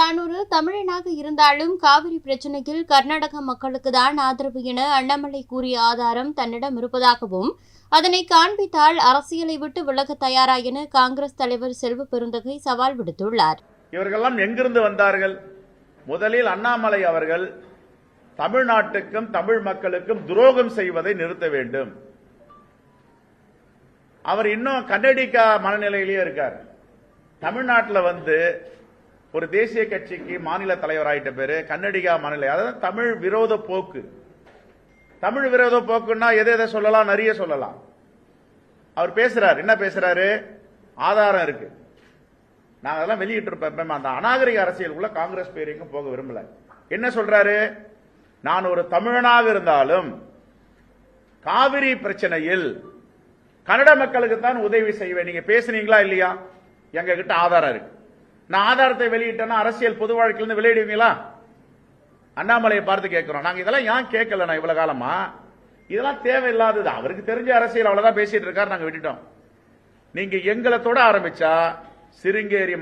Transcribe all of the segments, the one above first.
தானொரு தமிழனாக இருந்தாலும் காவிரி பிரச்சினையில் கர்நாடக மக்களுக்கு தான் ஆதரவு என அண்ணாமலை கூறிய ஆதாரம் தன்னிடம் இருப்பதாகவும் அதனை காண்பித்தால் அரசியலை விட்டு விலக தயாரா என காங்கிரஸ் தலைவர் செல்வ பெருந்தகை சவால் விடுத்துள்ளார். இவர்களெல்லாம் எங்கிருந்து வந்தார்கள்? முதலில் அண்ணாமலை அவர்கள் தமிழ்நாட்டுக்கும் தமிழ் மக்களுக்கும் துரோகம் செய்வதை நிறுத்த வேண்டும். அவர் இன்னும் கன்னடிகா மனநிலையிலேயே இருக்கார். தமிழ்நாட்டில் ஒரு தேசிய கட்சிக்கு மாநில தலைவராயிட்ட பேரு கன்னடிகா மனநிலை, அதாவது தமிழ் விரோத போக்கு. தமிழ் விரோத போக்குன்னா எதை சொல்லலாம், நிறைய சொல்லலாம். அவர் பேசுறாரு, என்ன பேசுறாரு? ஆதாரம் இருக்கு. நாங்க அதெல்லாம் வெளியிட்டு இருப்போம். அந்த அநாகரிக அரசியலுக்குள்ள காங்கிரஸ் பேரையும் போக விரும்பல. என்ன சொல்றாரு? நான் ஒரு தமிழனாக இருந்தாலும் காவிரி பிரச்சனையில் கன்னட மக்களுக்கு தான் உதவி செய்வேன். நீங்க பேசுனீங்களா இல்லையா? எங்க கிட்ட ஆதாரம் இருக்கு. நான் ஆதாரத்தை வெளியிட்டேன்னா அரசியல் பொது வாழ்க்கையிலிருந்து வெளியிடுவீங்களா? அண்ணாமலையை பார்த்து கேட்கிறோம். நாங்க இதெல்லாம் ஏன் கேட்கல? நான் இவ்வளவு காலமா இதெல்லாம் தேவையில்லாதது. அவருக்கு தெரிஞ்ச அரசியல் அவ்வளவுதான் பேசிட்டு இருக்காரு, நாங்க விட்டுட்டோம். நீங்க எங்களை தொட ஆரம்பிச்சா சிருங்கேரி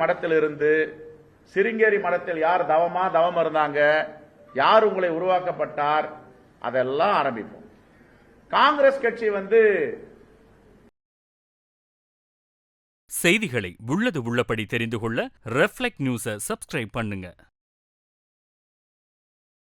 மடத்தில் யார் தவம் இருந்தாங்க, யார் உங்களை உருவாக்கப்பட்டார், அதெல்லாம் ஆரம்பிப்போம். காங்கிரஸ் கட்சி செய்திகளை உள்ளது உள்ளபடி தெரிந்து கொள்ள ரெஃப்ளெக்ட் நியூஸை சப்ஸ்கிரைப் பண்ணுங்க.